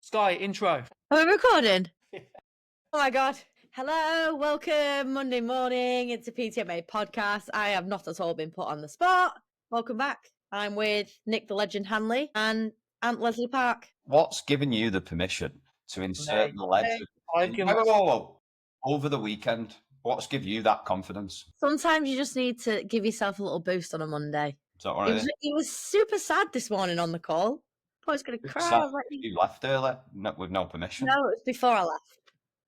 Sky, intro. Are we recording? Oh my God. Hello, welcome. Monday morning. It's a PTMA podcast. I have not at all been put on the spot. Welcome back. I'm with Nick the Legend Hanley and Aunt Leslie Park. What's given you the permission to insert the legend? I've given Whoa. Over the weekend, what's give you that confidence? Sometimes you just need to give yourself a little boost on a Monday. Is that all right? He was super sad this morning on the call. I was going to cry. I was like, You left early with no permission. no, it was before I left.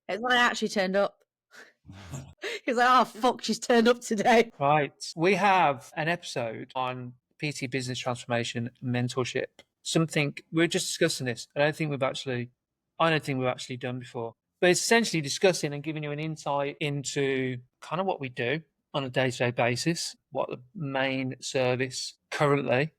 It's when I actually turned up. He was like, oh, fuck, she's turned up today. Right. We have an episode on PT Business Transformation Mentorship. Something we're just discussing this. I don't think we've actually done before. But it's essentially discussing and giving you an insight into kind of what we do on a day-to-day basis, what the main service currently,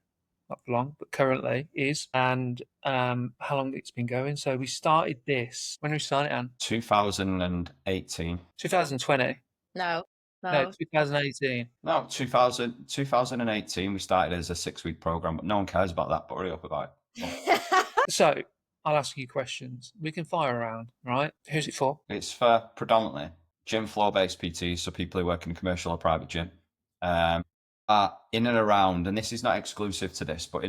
not for long, but currently is, and how long it's been going. So we started this, when we started, Anne? 2018. 2020. No. 2018. No, 2018, we started as a 6-week program, but no one cares about that, but hurry up about it. So I'll ask you questions. We can fire around, right? Who's it for? It's for predominantly gym floor-based PTs, so people who work in a commercial or private gym. In and around, and this is not exclusive to this, but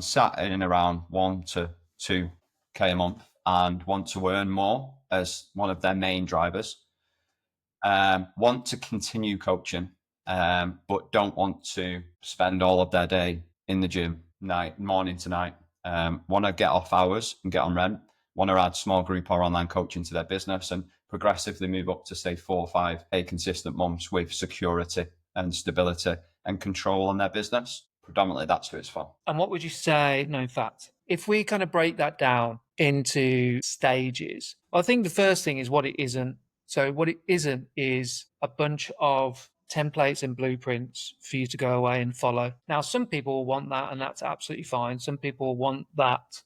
sat in and around 1 to 2K a month and want to earn more as one of their main drivers. Want to continue coaching, but don't want to spend all of their day in the gym, morning to night. Want to get off hours and get on rent. Want to add small group or online coaching to their business and progressively move up to say 4 or 5 consistent months with security and stability and control on their business. Predominantly, that's who it's for. And what would you say? No, in fact, if we kind of break that down into stages, I think the first thing is what it isn't. So what it isn't is a bunch of templates and blueprints for you to go away and follow. Now, some people want that, and that's absolutely fine. Some people want that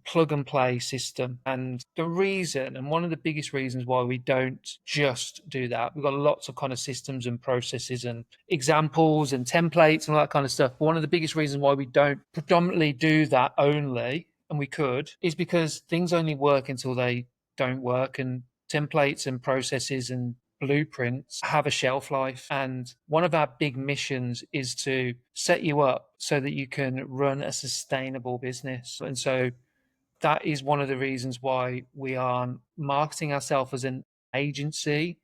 plug and play system. And the reason, and one of the biggest reasons why we don't just do that, we've got lots of kind of systems and processes and examples and templates and all that kind of stuff. But one of the biggest reasons why we don't predominantly do that only, and we could, is because things only work until they don't work, and templates and processes and blueprints have a shelf life. And one of our big missions is to set you up so that you can run a sustainable business. And so that is one of the reasons why we aren't marketing ourselves as an agency.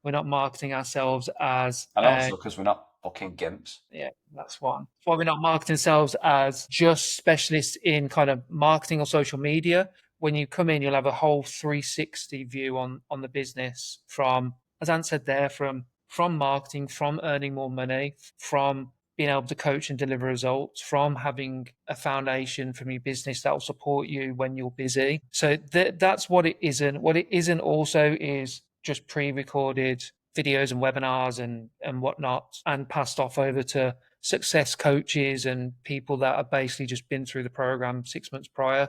We're not marketing ourselves as... And also because we're not fucking gimps. Yeah, that's one. That's why we're not marketing ourselves as just specialists in kind of marketing or social media. When you come in, you'll have a whole 360 view on the business from, as Ant said there, from marketing, from earning more money, from being able to coach and deliver results, from having a foundation from your business that will support you when you're busy. So that's what it isn't. What it isn't also is just pre-recorded videos and webinars and whatnot, and passed off over to success coaches and people that have basically just been through the program 6 months prior.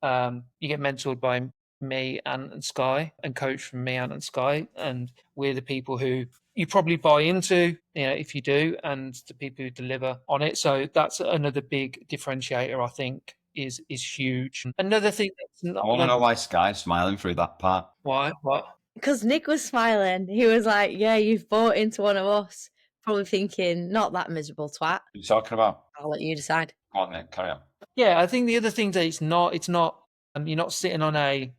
You get mentored by me, Ant, and Sky, and coached from me, Ant, and Sky, and we're the people who you probably buy into, if you do, and the people who deliver on it. So that's another big differentiator, I think, is huge. Another thing that's not... I want to know why Sky's smiling through that part. Why? What? Because Nick was smiling. He was like, yeah, you've bought into one of us. Probably thinking, not that miserable twat. What are you talking about? I'll let you decide. Go on, Nick, carry on. Yeah, I think the other thing that it's not, you're not sitting on a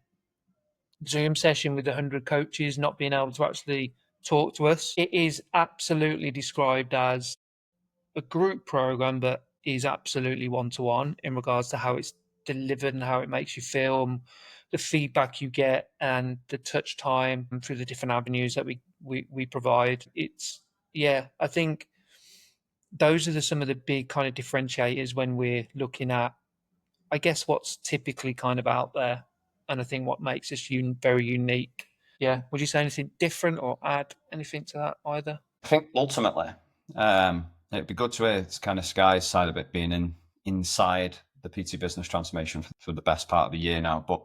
Zoom session with 100 coaches, not being able to actually talk to us. It is absolutely described as a group program, but is absolutely one-to-one in regards to how it's delivered and how it makes you feel, and the feedback you get and the touch time through the different avenues that we provide. I think those are some of the big kind of differentiators when we're looking at, I guess, what's typically kind of out there, and I think what makes us very unique. Yeah. Would you say anything different or add anything to that either? I think ultimately, it'd be good to hear it's kind of Sky's side of it being inside the PT Business Transformation for the best part of a year now. But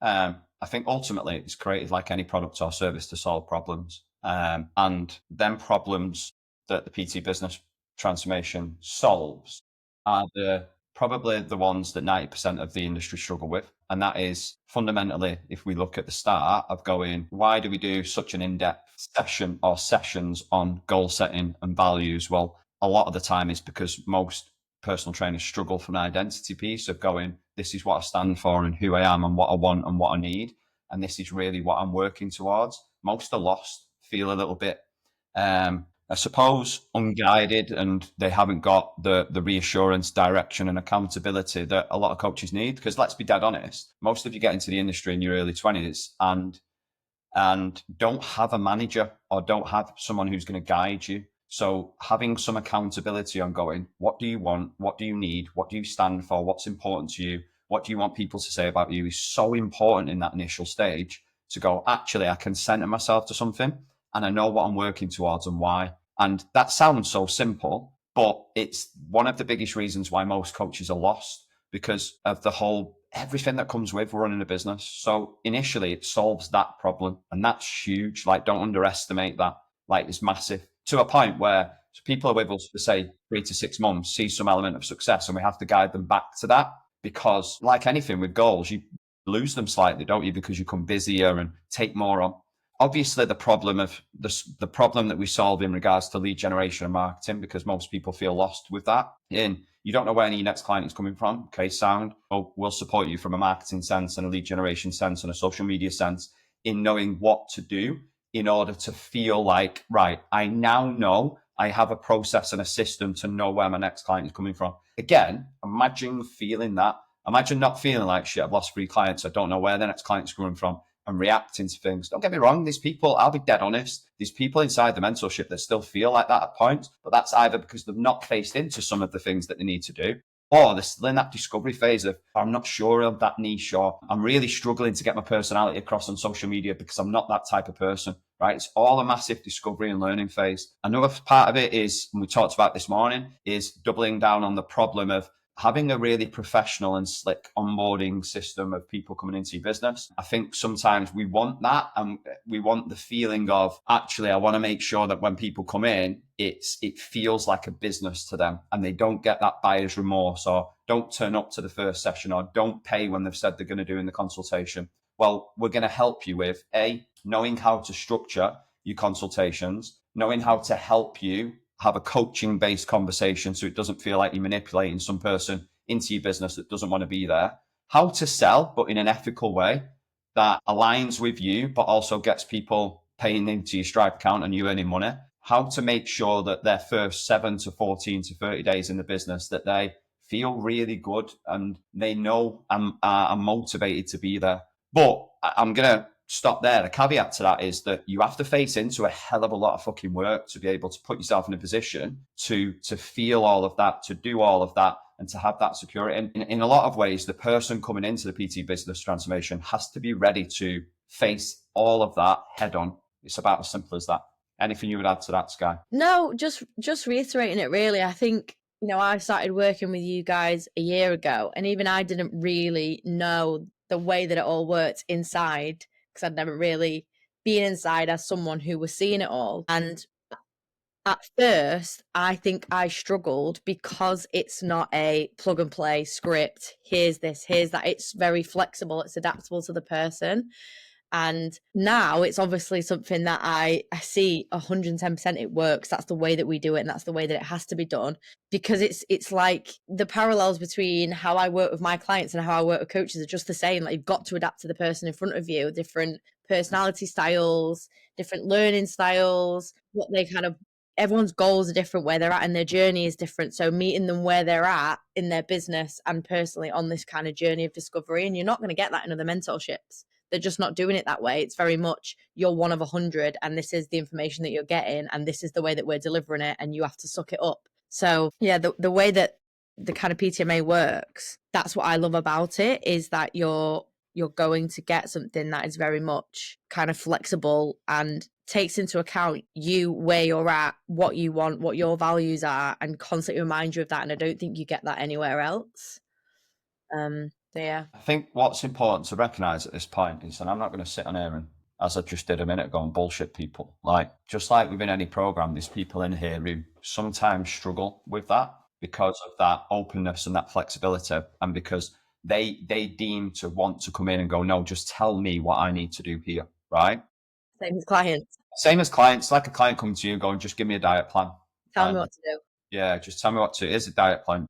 I think ultimately it's created like any product or service to solve problems. And them problems that the PT Business Transformation solves are the probably the ones that 90% of the industry struggle with. And that is fundamentally, if we look at the start of going, why do we do such an in-depth session or sessions on goal setting and values? Well, a lot of the time is because most personal trainers struggle from an identity piece of going, this is what I stand for and who I am and what I want and what I need. And this is really what I'm working towards. Most are lost, feel a little bit, I suppose, unguided, and they haven't got the reassurance, direction, and accountability that a lot of coaches need. Because let's be dead honest, most of you get into the industry in your early 20s and don't have a manager or don't have someone who's going to guide you. So having some accountability on going, what do you want? What do you need? What do you stand for? What's important to you? What do you want people to say about you is so important in that initial stage to go, actually, I can center myself to something and I know what I'm working towards and why. And that sounds so simple, but it's one of the biggest reasons why most coaches are lost, because of the whole everything that comes with running a business. So initially it solves that problem, and that's huge. Like, don't underestimate that. Like, it's massive, to a point where people are with us for say 3 to 6 months, see some element of success, and we have to guide them back to that, because like anything with goals, you lose them slightly, don't you, because you become busier and take more on. Obviously, the problem that we solve in regards to lead generation and marketing, because most people feel lost with that. And you don't know where your next client is coming from. Okay, sound. Well, we'll support you from a marketing sense and a lead generation sense and a social media sense in knowing what to do in order to feel like, right, I now know I have a process and a system to know where my next client is coming from. Again, imagine feeling that. Imagine not feeling like, shit, I've lost 3 clients. I don't know where the next client's coming from, and reacting to things. Don't get me wrong, these people, I'll be dead honest, there's people inside the mentorship that still feel like that at points, but that's either because they've not faced into some of the things that they need to do, or they're still in that discovery phase of, I'm not sure of that niche, or I'm really struggling to get my personality across on social media because I'm not that type of person, right? It's all a massive discovery and learning phase. Another part of it is, and we talked about this morning, is doubling down on the problem of having a really professional and slick onboarding system of people coming into your business. I think sometimes we want that, and we want the feeling of, actually, I want to make sure that when people come in, it feels like a business to them, and they don't get that buyer's remorse, or don't turn up to the first session, or don't pay when they've said they're going to do in the consultation. Well, we're going to help you with knowing how to structure your consultations, knowing how to help you have a coaching based conversation so it doesn't feel like you're manipulating some person into your business that doesn't want to be there, how to sell, but in an ethical way that aligns with you, but also gets people paying into your Stripe account and you earning money, how to make sure that their first 7 to 14 to 30 days in the business, that they feel really good and they know and are motivated to be there. But I'm going to stop there. The caveat to that is that you have to face into a hell of a lot of fucking work to be able to put yourself in a position to feel all of that, to do all of that, and to have that security. And in a lot of ways, the person coming into the PT business transformation has to be ready to face all of that head on. It's about as simple as that. Anything you would add to that, Sky? No, just reiterating it, really. I think, I started working with you guys a year ago, and even I didn't really know the way that it all worked inside, because I'd never really been inside as someone who was seeing it all. And at first, I think I struggled because it's not a plug and play script. Here's this, here's that. It's very flexible. It's adaptable to the person. And now it's obviously something that I see 110% it works. That's the way that we do it, and that's the way that it has to be done, because it's like the parallels between how I work with my clients and how I work with coaches are just the same. Like, you've got to adapt to the person in front of you, different personality styles, different learning styles, what they kind of, everyone's goals are different, where they're at and their journey is different. So meeting them where they're at in their business and personally on this kind of journey of discovery, and you're not going to get that in other mentorships. They're just not doing it that way. It's very much, you're one of 100 and this is the information that you're getting and this is the way that we're delivering it, and you have to suck it up. So yeah, the way that the kind of PTMA works, that's what I love about it, is that you're going to get something that is very much kind of flexible and takes into account you, where you're at, what you want, what your values are, and constantly remind you of that. And I don't think you get that anywhere else. Yeah. I think what's important to recognise at this point is, and I'm not going to sit on here and, as I just did a minute ago, and bullshit people. Like, just like within any program, there's people in here who sometimes struggle with that. because of that openness and that flexibility, and because they deem to want to come in and go, no, just tell me what I need to do here, right? Same as clients. Same as clients, like a client comes to you going, just give me a diet plan. Tell me what to do. Yeah, just tell me what to do. Here's a diet plan.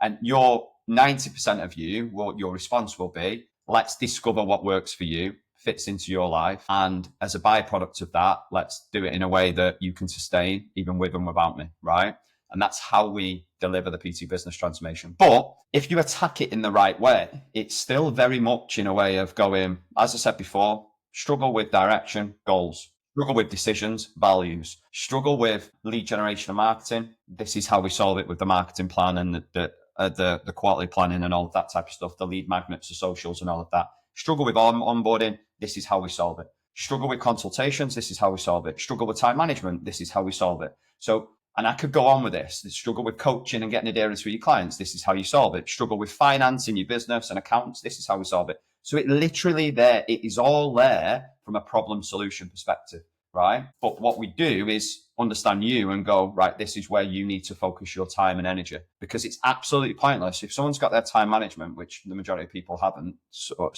And your 90% of you, what your response will be, let's discover what works for you, fits into your life. And as a byproduct of that, let's do it in a way that you can sustain even with and without me, right? And that's how we deliver the PT business transformation. But if you attack it in the right way, it's still very much in a way of going, as I said before, struggle with direction, goals. Struggle with decisions, values. Struggle with lead generation and marketing. This is how we solve it with the marketing plan and the quarterly planning and all of that type of stuff, the lead magnets, the socials and all of that. Struggle with onboarding. This is how we solve it. Struggle with consultations. This is how we solve it. Struggle with time management. This is how we solve it. So, and I could go on with this. Struggle with coaching and getting adherence for your clients. This is how you solve it. Struggle with finance in your business and accounts. This is how we solve it. So it literally there, it is all there from a problem solution perspective, right? But what we do is understand you and go, right, this is where you need to focus your time and energy, because it's absolutely pointless. If someone's got their time management, which the majority of people haven't, so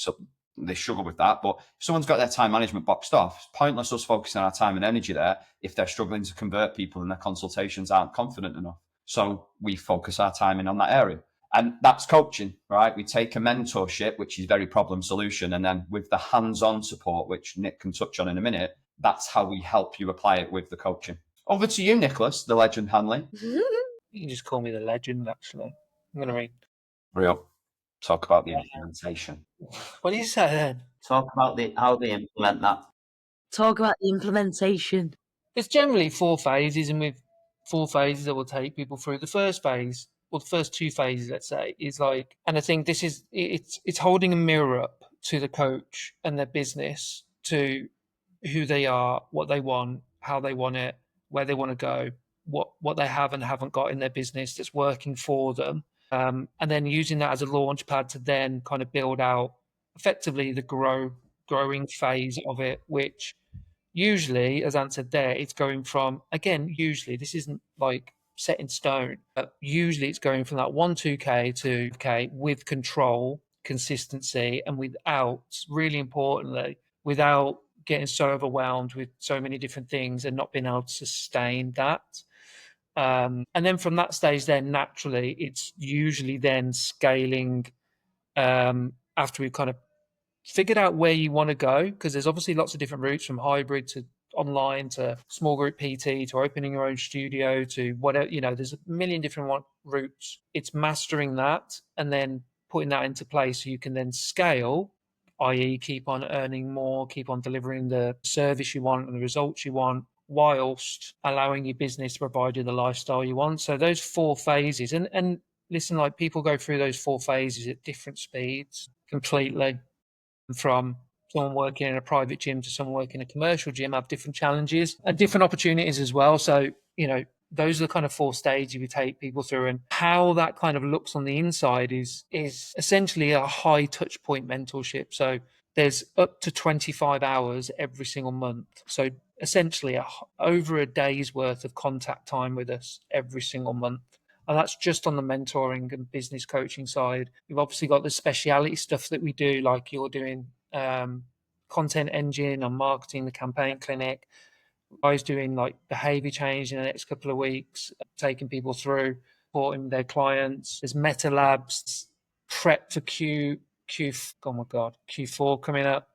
they struggle with that. But if someone's got their time management boxed off, it's pointless us focusing our time and energy there if they're struggling to convert people and their consultations aren't confident enough. So we focus our time in on that area. And that's coaching, right? We take a mentorship, which is very problem solution. And then with the hands-on support, which Nick can touch on in a minute, that's how we help you apply it with the coaching. Over to you, Nicholas, the legend Hanley. You can just call me the legend, actually. I'm going to read. Real. Talk about the implementation. What do you say then? Talk about how they implement that. Talk about the implementation. It's generally 4 phases, and with 4 phases that will take people through. The first phase, or the first 2 phases, let's say, is like, and I think this is, it's holding a mirror up to the coach and their business, to who they are, what they want, how they want it, where they want to go, what they have and haven't got in their business that's working for them. And then using that as a launch pad to then kind of build out effectively the growing phase of it, which usually, as answered there, it's going from, again, usually this isn't like set in stone, but usually it's going from that 1-2K to K with control, consistency, and without, really importantly, without getting so overwhelmed with so many different things and not being able to sustain that. And then from that stage, then naturally, it's usually then scaling after we've kind of figured out where you want to go, because there's obviously lots of different routes, from hybrid to online to small group PT to opening your own studio to whatever, there's a million different routes. It's mastering that and then putting that into place so you can then scale, i.e. keep on earning more, keep on delivering the service you want and the results you want, whilst allowing your business to provide you the lifestyle you want. So those 4 phases, and listen, like, people go through those 4 phases at different speeds completely. From someone working in a private gym to someone working in a commercial gym have different challenges and different opportunities as well. So, those are the kind of 4 stages we take people through, and how that kind of looks on the inside is essentially a high touch point mentorship. So there's up to 25 hours every single month. So essentially over a day's worth of contact time with us every single month. And that's just on the mentoring and business coaching side. We've obviously got the speciality stuff that we do, like you're doing content engine and marketing, the campaign clinic. Guys doing like behavior change in the next couple of weeks, taking people through, supporting their clients. There's meta labs, prep for Q4 coming up.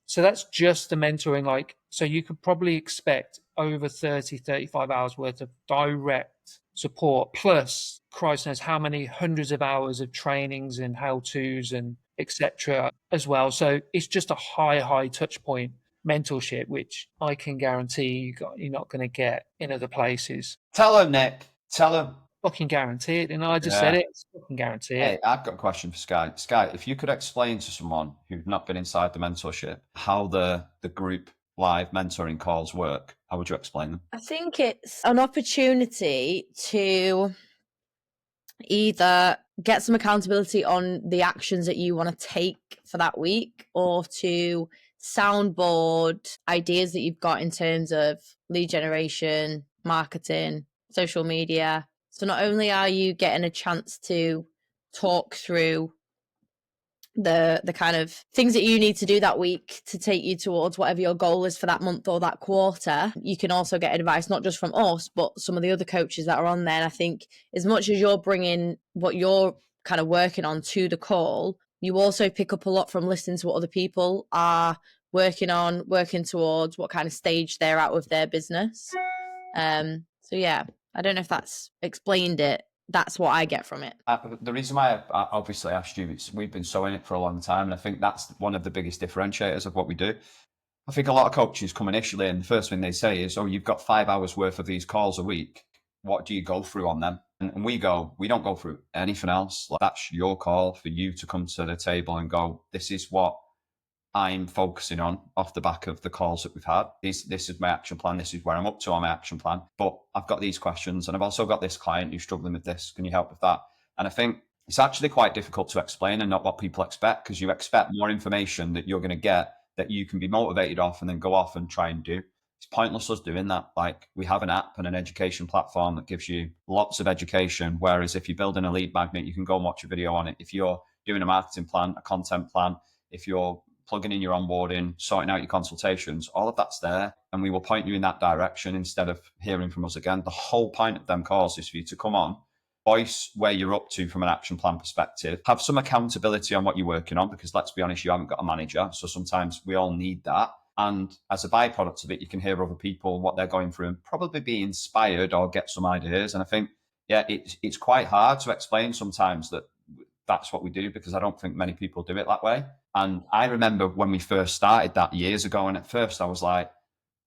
So that's just the mentoring. Like, so you could probably expect over 35 hours worth of direct support, plus Christ knows how many hundreds of hours of trainings and how-tos and etc. as well. So it's just a high touch point mentorship, which I can guarantee you're not going to get in other places. Tell him, Nick. Tell him. Fucking guarantee it. I just said it. Fucking guarantee it. Hey, I've got a question for Sky. Sky, if you could explain to someone who's not been inside the mentorship how the group live mentoring calls work, how would you explain them? I think it's an opportunity to either get some accountability on the actions that you want to take for that week, or to soundboard ideas that you've got in terms of lead generation, marketing, social media, So not only are you getting a chance to talk through the kind of things that you need to do that week to take you towards whatever your goal is for that month or that quarter, you can also get advice not just from us but some of the other coaches that are on there. And I think as much as you're bringing what you're kind of working on to the call, you also pick up a lot from listening to what other people are working on, working towards, what kind of stage they're at with their business. So yeah, I don't know if that's explained it. That's what I get from it. The reason why I obviously asked you is we've been so in it for a long time, and I think that's one of the biggest differentiators of what we do. I think a lot of coaches come initially and the first thing they say is, oh, you've got 5 hours worth of these calls a week. What do you go through on them? And we don't go through anything else. Like, that's your call for you to come to the table and go, this is what I'm focusing on off the back of the calls that we've had. This is my action plan. This is where I'm up to on my action plan. But I've got these questions and I've also got this client who's struggling with this. Can you help with that? And I think it's actually quite difficult to explain and not what people expect, because you expect more information that you're going to get that you can be motivated off and then go off and try and do. It's pointless us doing that. Like, we have an app and an education platform that gives you lots of education. Whereas if you're building a lead magnet, you can go and watch a video on it. If you're doing a marketing plan, a content plan, if you're plugging in your onboarding, sorting out your consultations, all of that's there. And we will point you in that direction instead of hearing from us again. The whole point of them calls is for you to come on, voice where you're up to from an action plan perspective, have some accountability on what you're working on, because let's be honest, you haven't got a manager. So sometimes we all need that. And as a byproduct of it, you can hear other people, what they're going through, and probably be inspired or get some ideas. And I think, yeah, it's quite hard to explain sometimes that that's what we do, because I don't think many people do it that way. And I remember when we first started that years ago, and at first I was like,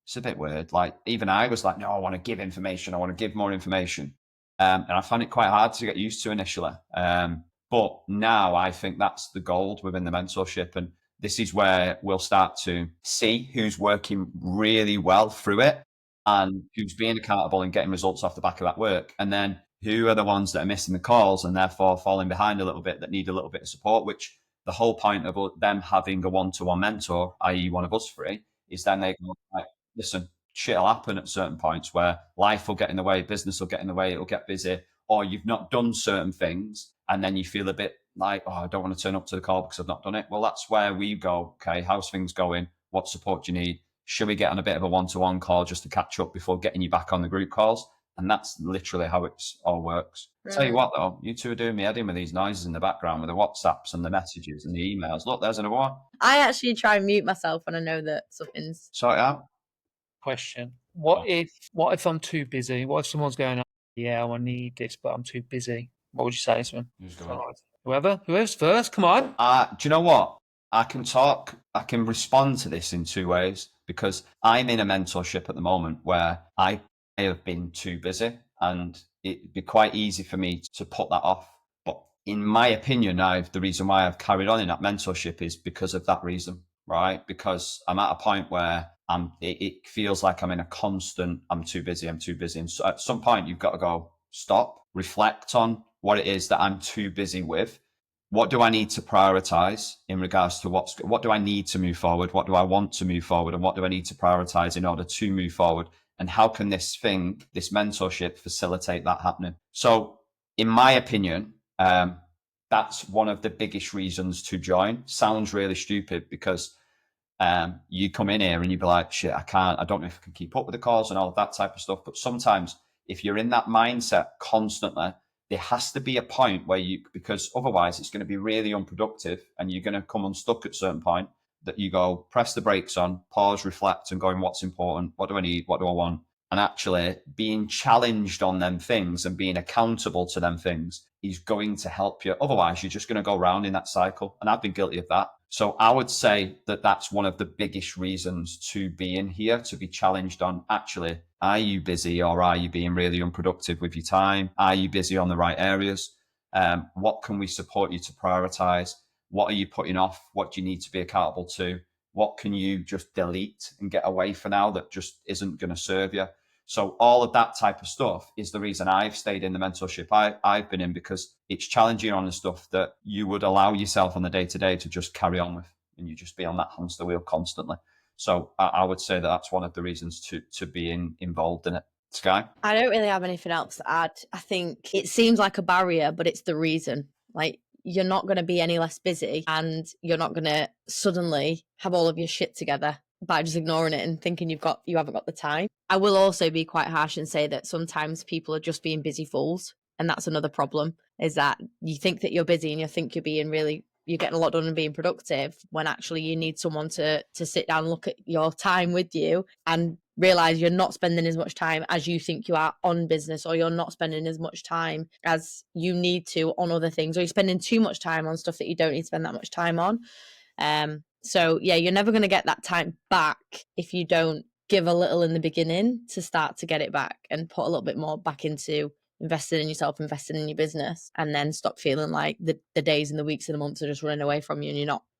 it's a bit weird. Like, even I was like, no, I want to give information. I want to give more information. And I found it quite hard to get used to initially. But now I think that's the gold within the mentorship. And this is where we'll start to see who's working really well through it and who's being accountable and getting results off the back of that work. And then who are the ones that are missing the calls and therefore falling behind a little bit, that need a little bit of support, which the whole point of them having a one-to-one mentor, i.e. one of us three, is then they go, like, listen, shit will happen at certain points where life will get in the way, business will get in the way, it'll get busy, or you've not done certain things, and then you feel a bit like, oh, I don't want to turn up to the call because I've not done it. Well, that's where we go, okay, how's things going? What support do you need? Should we get on a bit of a one-to-one call just to catch up before getting you back on the group calls? And that's literally how it all works. Tell you what, though, you two are doing me head in with these noises in the background with the WhatsApps and the messages and the emails. Look, there's another one. I actually try and mute myself when I know that something's... Sort it out. Question. What if I'm too busy? What if someone's going, yeah, I need this, but I'm too busy? What would you say, Simon? Who's going? Whoever's first, come on. Do you know what? I can respond to this in two ways, because I'm in a mentorship at the moment where I have been too busy, and it'd be quite easy for me to put that off. But in my opinion, the reason why I've carried on in that mentorship is because of that reason, right? Because I'm at a point where it feels like I'm in a constant, I'm too busy. And so at some point you've got to go, stop, reflect on what it is that I'm too busy with. What do I need to prioritize in regards to what do I need to move forward? What do I want to move forward? And what do I need to prioritize in order to move forward? And how can this mentorship facilitate that happening? So in my opinion, that's one of the biggest reasons to join. Sounds really stupid, because you come in here and you'd be like, shit, I don't know if I can keep up with the calls and all of that type of stuff. But sometimes if you're in that mindset constantly, there has to be a point where because otherwise it's going to be really unproductive and you're going to come unstuck at a certain point, that you go, press the brakes on, pause, reflect, and going, what's important? What do I need? What do I want? And actually being challenged on them things and being accountable to them things is going to help you. Otherwise, you're just going to go around in that cycle. And I've been guilty of that. So I would say that that's one of the biggest reasons to be in here, to be challenged on, actually, are you busy, or are you being really unproductive with your time? Are you busy on the right areas? What can we support you to prioritize? What are you putting off? What do you need to be accountable to? What can you just delete and get away for now that just isn't going to serve you? So all of that type of stuff is the reason I've stayed in the mentorship I've been in, because it's challenging on the stuff that you would allow yourself on the day-to-day to just carry on with, and you just be on that hamster wheel constantly. So I would say that that's one of the reasons to be involved in it. Sky? I don't really have anything else to add. I think it seems like a barrier, but it's the reason. Like, you're not going to be any less busy, and you're not going to suddenly have all of your shit together by just ignoring it and thinking you haven't got the time. I will also be quite harsh and say that sometimes people are just being busy fools. And that's another problem, is that you think that you're busy and you think you're getting a lot done and being productive, when actually you need someone to sit down and look at your time with you and realize you're not spending as much time as you think you are on business, or you're not spending as much time as you need to on other things, or you're spending too much time on stuff that you don't need to spend that much time on. So yeah, you're never going to get that time back if you don't give a little in the beginning to start to get it back, and put a little bit more back into investing in yourself, investing in your business, and then stop feeling like the days and the weeks and the months are just running away from you, and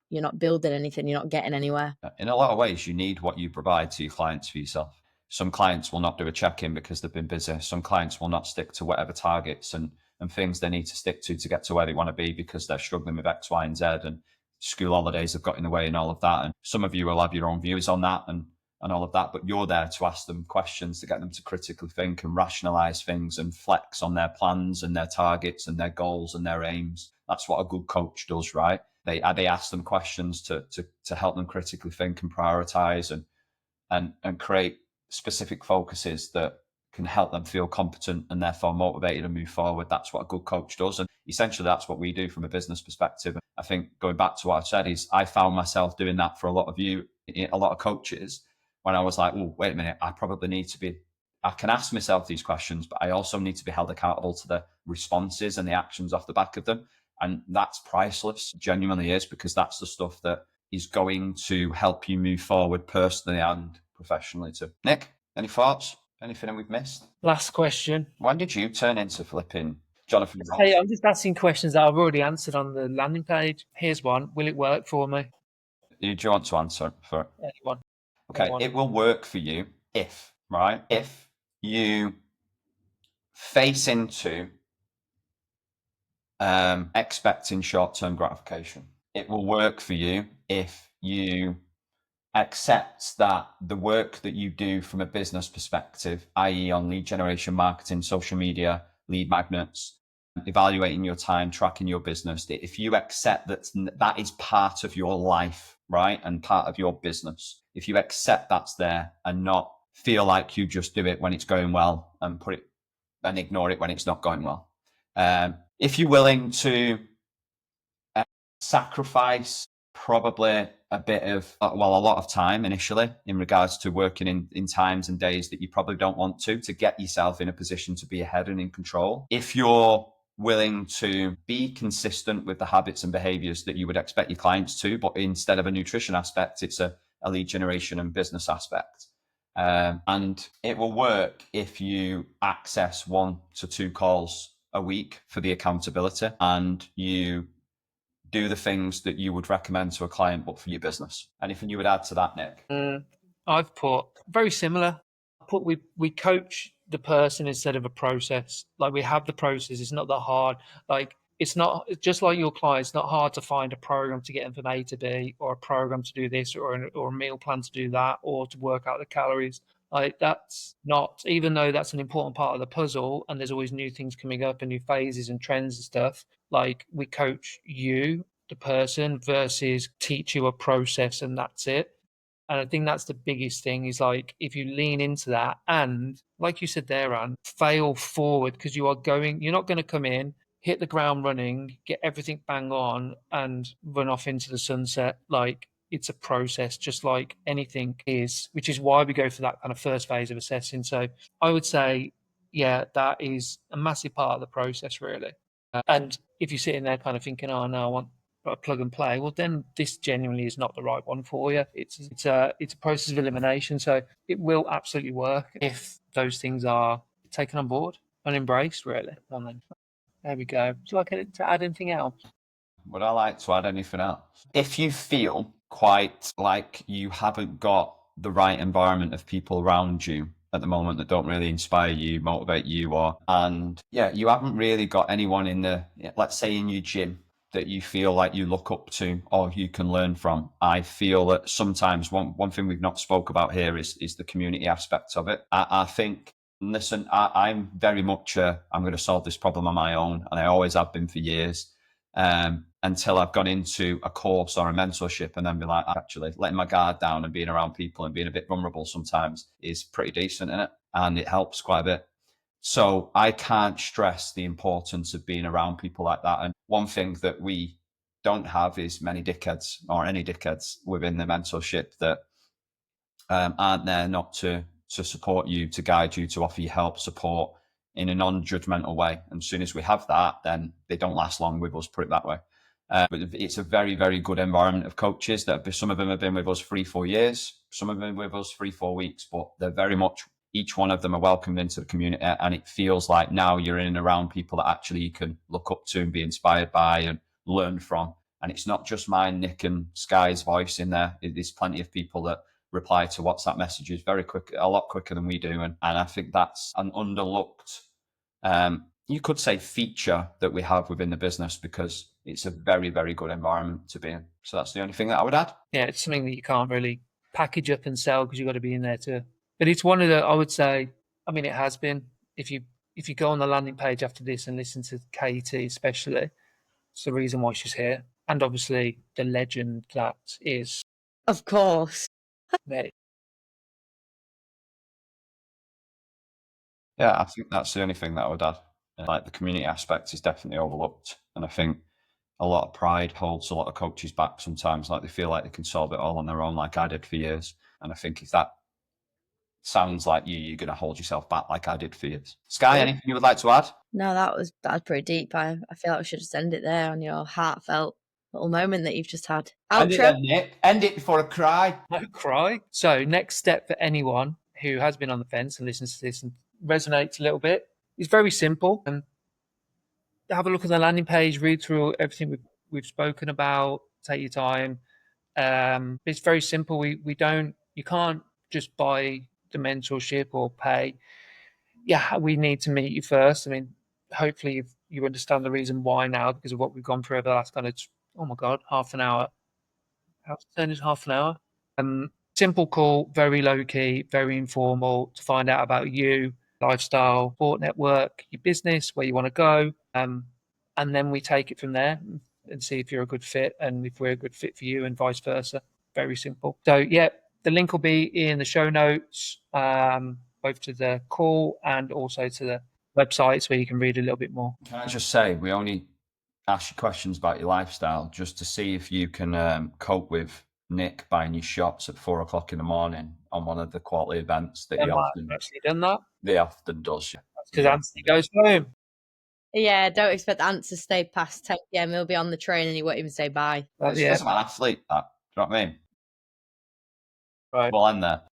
you're not building anything, you're not getting anywhere. In a lot of ways, you need what you provide to your clients for yourself. Some clients will not do a check-in because they've been busy. Some clients will not stick to whatever targets and things they need to stick to get to where they want to be because they're struggling with X, Y, and Z, and school holidays have got in the way and all of that. And some of you will have your own views on that and all of that, but you're there to ask them questions to get them to critically think and rationalize things and flex on their plans and their targets and their goals and their aims. That's what a good coach does, right? They ask them questions to help them critically think and prioritize and create specific focuses that can help them feel competent and therefore motivated and move forward. That's what a good coach does. And essentially that's what we do from a business perspective. I think going back to what I've said is I found myself doing that for a lot of coaches, when I was like, oh, wait a minute, I can ask myself these questions, but I also need to be held accountable to the responses and the actions off the back of them. And that's priceless, genuinely is, because that's the stuff that is going to help you move forward personally and professionally too. Nick, any thoughts? Anything we've missed? Last question. When did you turn into flipping Jonathan Ross? Hey, I'm just asking questions that I've already answered on the landing page. Here's one. Will it work for me? Do you want to answer for it? Anyone? Okay, Anyone. it will work for you if you face into expecting short-term gratification. It will work for you if you accept that the work that you do from a business perspective, i.e. on lead generation, marketing, social media, lead magnets, evaluating your time, tracking your business, if you accept that is part of your life, right, and part of your business, if you accept that's there and not feel like you just do it when it's going well and ignore it when it's not going well. If you're willing to sacrifice probably a lot of time initially in regards to working in times and days that you probably don't want to get yourself in a position to be ahead and in control. If you're willing to be consistent with the habits and behaviors that you would expect your clients to, but instead of a nutrition aspect, it's a lead generation and business aspect. And it will work if you access 1 to 2 calls a week for the accountability, and you do the things that you would recommend to a client, but for your business. Anything you would add to that, Nick? I've put very similar. We coach the person instead of a process. Like, we have the process. It's not that hard. Like, it's just like your client. It's not hard to find a program to get them from A to B, or a program to do this, or a meal plan to do that, or to work out the calories. Like, that's not, even though that's an important part of the puzzle, and there's always new things coming up and new phases and trends and stuff. Like, we coach you, the person, versus teach you a process and that's it. And I think that's the biggest thing, is like, if you lean into that and, like you said there, Anne, fail forward, because you're not going to come in, hit the ground running, get everything bang on and run off into the sunset. Like, it's a process, just like anything is, which is why we go for that kind of first phase of assessing. So I would say, yeah, that is a massive part of the process, really. And if you're sitting there kind of thinking, oh no, I want a plug and play, well, then this genuinely is not the right one for you. It's a process of elimination. So it will absolutely work if those things are taken on board and embraced, really. And then, there we go. Do you like to add anything else? Would I like to add anything else? If you feel quite like you haven't got the right environment of people around you at the moment that don't really inspire you, motivate you, you haven't really got anyone let's say in your gym that you feel like you look up to or you can learn from. I feel that sometimes one thing we've not spoke about here is the community aspect of it. I think listen, I'm very much I'm going to solve this problem on my own, and I always have been for years, until I've gone into a course or a mentorship and then be like, actually letting my guard down and being around people and being a bit vulnerable sometimes is pretty decent in it, and it helps quite a bit. So I can't stress the importance of being around people like that. And one thing that we don't have is many dickheads or any dickheads within the mentorship that aren't there not to support you, to guide you, to offer you help, support in a non-judgmental way. And as soon as we have that, then they don't last long with us, put it that way. But it's a very, very good environment of coaches that some of them have been with us 3-4 years, some have been with us 3-4 weeks, but they're very much, each one of them are welcomed into the community. And it feels like now you're in and around people that actually you can look up to and be inspired by and learn from. And it's not just mine, Nick and Sky's voice in there. There's plenty of people that reply to WhatsApp messages very quick, a lot quicker than we do. And I think that's an underlooked, you could say, feature that we have within the business, because it's a very, very good environment to be in. So that's the only thing that I would add. Yeah, it's something that you can't really package up and sell because you've got to be in there too. But it's one of the, I would say, I mean, it has been. If you go on the landing page after this and listen to Katie, especially, it's the reason why she's here, and obviously the legend that is. Of course. There. Yeah, I think that's the only thing that I would add. Like, the community aspect is definitely overlooked, and I think a lot of pride holds a lot of coaches back sometimes. Like, they feel like they can solve it all on their own, like I did for years. And I think if that sounds like you, you're going to hold yourself back like I did for years. Sky, anything you would like to add? No, that was pretty deep. I feel like we should just end it there on your heartfelt little moment that you've just had. End it Outro. then, Nick. End it before I cry. No cry. So next step for anyone who has been on the fence and listens to this and resonates a little bit is very simple. And have a look at the landing page, read through everything we've spoken about, take your time. It's very simple. You can't just buy the mentorship or pay. Yeah, we need to meet you first. I mean, hopefully you understand the reason why now because of what we've gone through over the last kind of, oh my God, half an hour. How's it turned into half an hour? Simple call, very low key, very informal to find out about you, lifestyle, sport network, your business, where you want to go. And then we take it from there and see if you're a good fit and if we're a good fit for you and vice versa. Very simple. So, yeah, the link will be in the show notes, both to the call and also to the websites where you can read a little bit more. Can I just say, we only ask you questions about your lifestyle just to see if you can cope with Nick buying you shots at 4 o'clock in the morning on one of the quarterly events that he often does. Because Anthony goes home. Yeah, don't expect Ant to stay past 10 p.m. He'll be on the train and he won't even say bye. It's an athlete, that. Do you know what I mean? Right. We'll end there.